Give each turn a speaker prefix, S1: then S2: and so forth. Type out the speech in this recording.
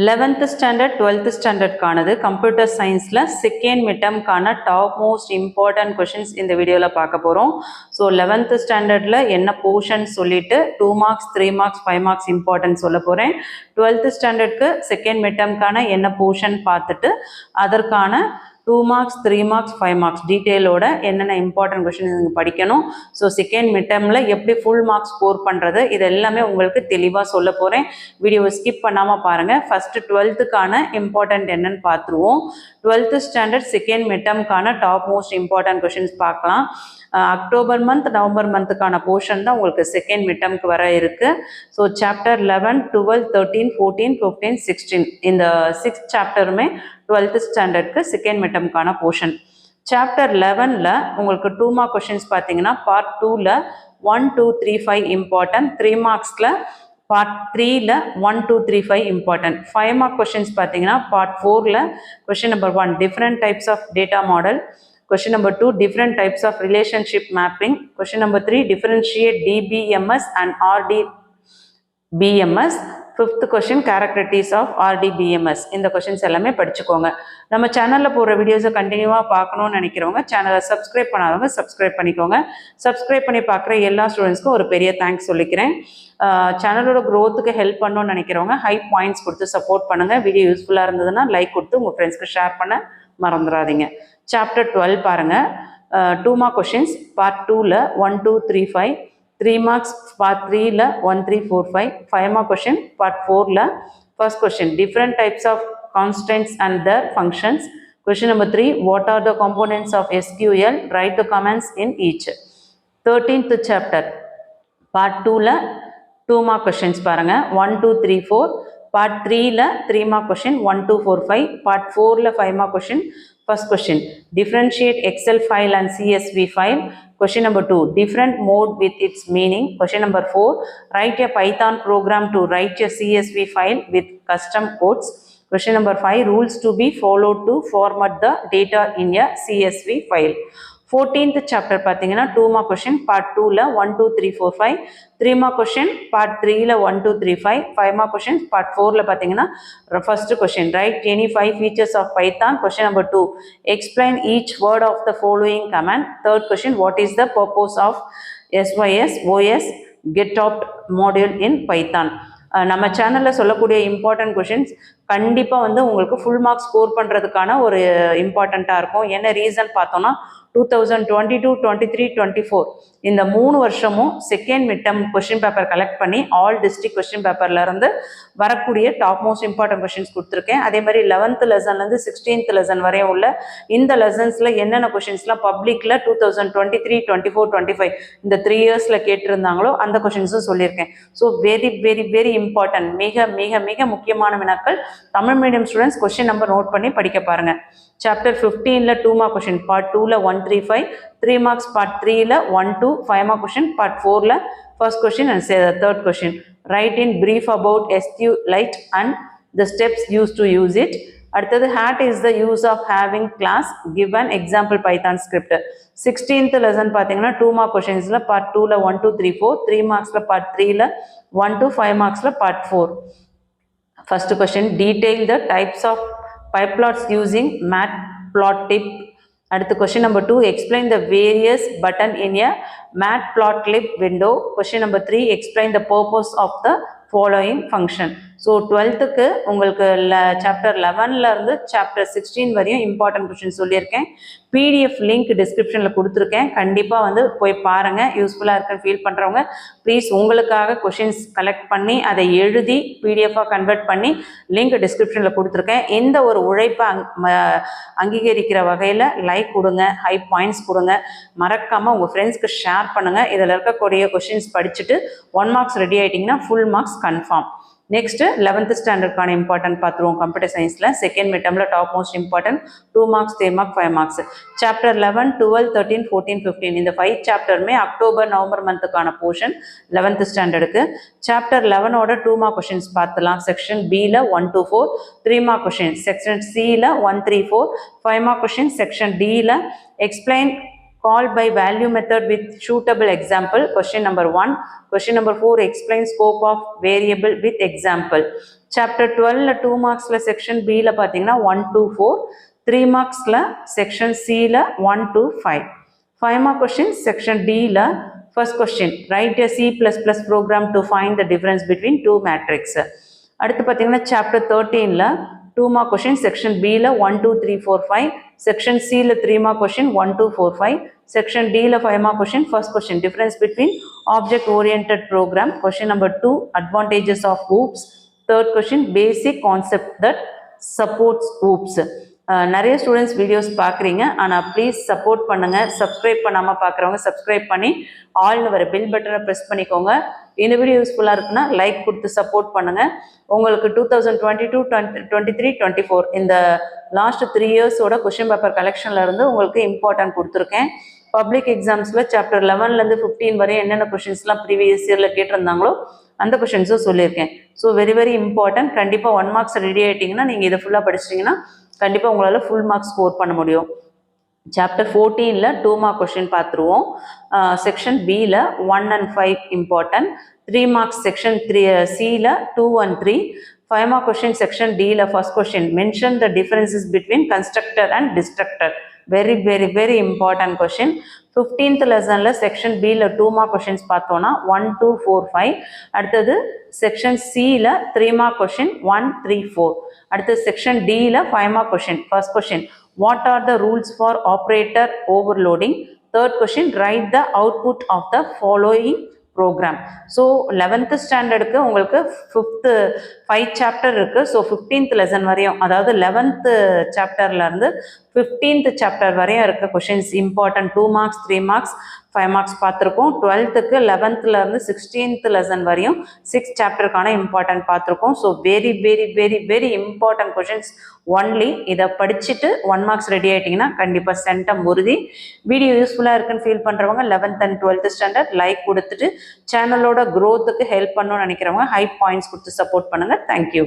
S1: 11th standard 12th ஸ்டாண்டர்ட்கானது computer சயின்ஸில் second மிட்டம்கான டாப் மோஸ்ட் இம்பார்ட்டன்ட் கொஷின்ஸ் இந்த வீடியோவில் பார்க்க போகிறோம். ஸோ 11th ஸ்டாண்டர்டில் என்ன போர்ஷன் சொல்லிட்டு 2 மார்க்ஸ் 3 மார்க்ஸ் 5 மார்க்ஸ் இம்பார்ட்டன்ட் சொல்ல போகிறேன். 12th ஸ்டாண்டர்டுக்கு செகண்ட் மிட்டம்கான என்ன போர்ஷன் பார்த்துட்டு அதற்கான 2 மார்க்ஸ் 3 மார்க்ஸ் 5 மார்க்ஸ் டீட்டெயிலோட என்னென்ன இம்பார்ட்டன்ட் கொஷின் நீங்கள் படிக்கணும். ஸோ செகண்ட் மிட்டமில் எப்படி ஃபுல் மார்க்ஸ் ஸ்கோர் பண்ணுறது இது எல்லாமே உங்களுக்கு தெளிவாக சொல்ல போகிறேன். வீடியோவை ஸ்கிப் பண்ணாமல் பாருங்கள். ஃபஸ்ட்டு 12th இம்பார்ட்டன்ட் என்னன்னு பார்த்துருவோம். 12th ஸ்டாண்டர்ட் செகண்ட் மிட்டம்கான டாப் மோஸ்ட் இம்பார்ட்டன்ட் கொஷின்ஸ் பார்க்கலாம். அக்டோபர் மந்த் நவம்பர் மந்த்துக்கான போர்ஷன் தான் உங்களுக்கு செகண்ட் மிட்டம்க்கு வர இருக்குது. ஸோ சாப்டர் 11, 12, 13, 14, 15, 16 இந்த 6 சாப்டருமே 12th ஸ்டாண்டர்டுக்கு செகண்ட் மிட்டம்கான போர்ஷன். சாப்டர் 11ல் உங்களுக்கு 2 மார்க் கொஷின்ஸ் பார்த்தீங்கன்னா பார்ட் 2ல் 1, 2, 3, 5 இம்பார்ட்டன்ட், 3 மார்க்ஸில் பார்ட் 3ல் 1, 2, 3, 5 இம்பார்ட்டன்ட். 5 மார்க் கொஷின்ஸ் பார்த்தீங்கன்னா பார்ட் 4ல் question number 1 different types of data model, question number 2 different types of relationship mapping, question number 3 differentiate DBMS and RDBMS, fifth question characteristics of RDBMS. இந்த questions எல்லாமே படிச்சுக்கோங்க. நம்ம சேனலில் போகிற வீடியோஸை கண்டினியூவாக பார்க்கணும்னு நினைக்கிறவங்க சேனலை சப்ஸ்கிரைப் பண்ணாதவங்க சப்ஸ்கிரைப் பண்ணிக்கோங்க. சப்ஸ்கிரைப் பண்ணி பார்க்குற எல்லா ஸ்டூடெண்ட்ஸ்க்கும் ஒரு பெரிய தேங்க்ஸ் சொல்லிக்கிறேன். சேனலோட க்ரோத்துக்கு ஹெல்ப் பண்ணணும்னு நினைக்கிறவங்க ஹை பாயிண்ட்ஸ் கொடுத்து சப்போர்ட் பண்ணுங்கள். வீடியோ யூஸ்ஃபுல்லாக இருந்ததுன்னா லைக் கொடுத்து உங்கள் ஃப்ரெண்ட்ஸ்க்கு ஷேர் பண்ண மறந்துடாதீங்க. சாப்டர் 12 பாருங்க. 2 மார்க் கொஷின்ஸ் பார்ட் 2ல் 1, 2, 3, 5, 3 மார்க்ஸ் பார்ட் 3ல் 1, 3, 4, 5, 5 மார்க் கொஷின் பார்ட் 4ல் first question different types of constants and their functions. Question number 3 what are the components of SQL, write the comments in each. 13th chapter part 2ல 2 mark questions பாருங்க. 1, 2, 3, 4 part 3ல 3 mark question 1, 2, 4, 5, part 4ல 5 mark question. First question differentiate Excel file and CSV file. Question number 2 different mode with its meaning. Question number 4 write a Python program to write a CSV file with custom codes. Question number 5 rules to be followed to format the data in a CSV file. 14th chapter பார்த்தீங்கன்னா 2 mark question part 2ல 1, 2, 3, 4, 5, 3 mark question part 3ல 1, 2, 3, 5, 5 mark question part 4ல பார்த்தீங்கன்னா first question write any 5 features of Python. Question number 2 explain each word of the following command. Third question what is the purpose of SYS OS getopt module in Python. நம்ம சேனலில் சொல்லக்கூடிய important questions கண்டிப்பாக உங்களுக்கு full marks score பண்ணுறதுக்கான ஒரு இம்பார்ட்டண்ட்டாக இருக்கும். என்ன ரீசன் பார்த்தோன்னா 2022, 23, 24 இந்த 3 வருஷமும் second midterm question paper collect பண்ணி ஆல் டிஸ்ட்ரிக்ட் கொஷின் பேப்பர்லேருந்து வரக்கூடிய டாப் மோஸ்ட் இம்பார்ட்டன்ட் கொஷின்ஸ் கொடுத்துருக்கேன். அதே மாதிரி 11th லெசன்லேருந்து 16th லெசன் வரையும் உள்ள இந்த லெசன்ஸில் என்னென்ன கொஷின்ஸ்லாம் பப்ளிக்கில் 2023, 24, 25 இந்த 3 இயர்ஸில் கேட்டிருந்தாங்களோ அந்த கொஷின்ஸும் சொல்லியிருக்கேன். So very very very important மிக மிக மிக முக்கியமான வினாக்கள். Tamil medium students question number note பண்ணி படிக்க பாருங்கள். சாப்டர் 15ல் 2 மார்க் கொஷின் பார்ட் 2ல 1, 3, 5, 3 மார்க்ஸ் பார்ட் 3ல 1, 2, 5 மார்க் கொஷின் பார்ட் 4ல first question and third question write in brief about SQLite and the steps use to use it. அடுத்தது hat is the use of having class, give an example Python script. 16th lesson பார்த்தீங்கன்னா 2 mark கொஷின்ஸில் part 2ல 1, 2, 3, 4, 3 மார்க்ஸில் part 3ல 1, 2, 5 மார்க்ஸில் part 4. First question detail the types of piplots using matplotlib. அடுத்து question number 2 explain the various button in a matplotlib window. Question number 3 explain the purpose of the following function. So 12th உங்களுக்கு chapter 11ல இருந்து chapter 16 வரையும் important question சொல்லியிருக்கேன். PDF link டிஸ்கிரிப்ஷனில் கொடுத்துருக்கேன். கண்டிப்பாக போய் பாருங்கள். யூஸ்ஃபுல்லாக இருக்குன்னு ஃபீல் பண்ணுறவங்க ப்ளீஸ் உங்களுக்காக கொஷின்ஸ் கலெக்ட் பண்ணி அதை எழுதி PDF-ஆக கன்வெர்ட் பண்ணி லிங்க் டிஸ்கிரிப்ஷனில் கொடுத்துருக்கேன். இந்த ஒரு உழைப்பை அங்கீகரிக்கிற வகையில் லைக் கொடுங்க, ஹை பாயிண்ட்ஸ் கொடுங்க, மறக்காமல் உங்கள் ஃப்ரெண்ட்ஸ்க்கு ஷேர் பண்ணுங்கள். இதில் இருக்கக்கூடிய கொஷின்ஸ் படிச்சுட்டு 1 மார்க்ஸ் ரெடி ஆகிட்டிங்கன்னா full marks confirm. Next 11th ஸ்டாண்டர்டுக்கான இம்பார்ட்டன்ட் பார்த்துருவோம். கம்ப்யூட்டர் சயின்ஸில் செகண்ட் மிட்டமில் top most important 2 marks 3 mark 5 marks. Chapter 11, 12, 13, 14, 15 இந்த 5 சாப்டருமே அக்டோபர் நவம்பர் மந்த்துக்கான போர்ஷன் 11th ஸ்டாண்டர்டுக்கு. சாப்டர் 11ஓட 2 மார்க் கொஷின்ஸ் பார்த்துலாம். செக்ஷன் பியில் 1, 2, 4 3 மார்க் கொஷின், செக்ஷன் சியில் 1, 3, 4 5 மார்க் கொஷின், செக்ஷன் டியில் explain Call by value method with suitable example. Question number 1. Question number 4. Explain scope of variable with example. Chapter 12 2 marks section B la pathina 1 to 4. 3 marks section C la 1 to 5. 5 mark question section D la first question. Write a C++ program to find the difference between two matrices. அடுத்து பாத்தீங்கன்னா chapter 13 ல 2 mark question section B ல 1 2 3 4 5, section C ல 3 mark question 1 2 4 5, section D ல 5 mark question. First question, difference between object oriented program. Question number 2, advantages of OOPS. Third question, basic concept that supports OOPS. நிறைய students videos பார்க்குறீங்க, ஆனால் please support பண்ணுங்கள். Subscribe பண்ணாமல் பார்க்குறவங்க subscribe பண்ணி ஆல்னு வர bill பட்டனை ப்ரெஸ் பண்ணிக்கோங்க. இந்த வீடியோ யூஸ்ஃபுல்லாக இருக்குன்னா லைக் கொடுத்து சப்போர்ட் பண்ணுங்கள். உங்களுக்கு 2022, 23, 24 இந்த லாஸ்ட் 3 இயர்ஸோட கொஷின் பேப்பர் கலெக்ஷனில் இருந்து உங்களுக்கு இம்பார்ட்டன்ட் கொடுத்துருக்கேன். பப்ளிக் எக்ஸாம்ஸில் சாப்டர் 11லேருந்து 15 வரை என்னென்ன கொஷின்ஸ்லாம் ப்ரீவியஸ் இயரில் கேட்டிருந்தாங்களோ அந்த கொஷின்ஸும் சொல்லியிருக்கேன். So very very important. கண்டிப்பாக 1 மார்க்ஸ் ரெடி ஆகிட்டிங்கன்னா நீங்கள் இதை ஃபுல்லாக படிச்சிட்டிங்கன்னா கண்டிப்பாக உங்களால் ஃபுல் மார்க்ஸ் ஸ்கோர் பண்ண முடியும். சாப்டர் 14ல 2 மார்க் கொஷின் பார்த்துருவோம். செக்ஷன் பியில் 1 and 5 இம்பார்ட்டன்ட். 3 மார்க்ஸ் செக்ஷன் சியில் 2 and 3. 5 மார்க் கொஷின் செக்ஷன் டியில் first question, mention the differences between constructor and destructor. Very very very important question. 15th லெசனில் செக்ஷன் பியில் 2 mark questions பார்த்தோன்னா 1 2 4 5. அடுத்தது செக்ஷன் சியில் 3 mark question 1 3 4. அடுத்தது செக்ஷன் டியில் 5 mark question. First question, what are the rules for operator overloading? Third question, write the output of the following program. So 11th ஸ்டாண்டர்டுக்கு உங்களுக்கு 5 chapter இருக்குது. So 15th lesson வரையும், அதாவது 11th சாப்டர்லேருந்து 15th chapter வரையும் இருக்க questions important. 2 marks 3 marks 5 marks பார்த்துருக்கோம். 12th 11th 16th lesson வரையும் 6 சாப்டருக்கான important பார்த்துருக்கோம். So very very very very important questions only. இதை படிச்சுட்டு 1 மார்க்ஸ் ரெடி ஆகிட்டிங்கன்னா கண்டிப்பாக சென்டம் உறுதி. வீடியோ யூஸ்ஃபுல்லாக இருக்குன்னு ஃபீல் பண்ணுறவங்க 11th and 12th standard like கொடுத்துட்டு சேனலோட க்ரோத்துக்கு ஹெல்ப் பண்ணணும்னு நினைக்கிறவங்க ஹை பாயிண்ட்ஸ் கொடுத்து சப்போர்ட் பண்ணுங்கள். தேங்க்யூ.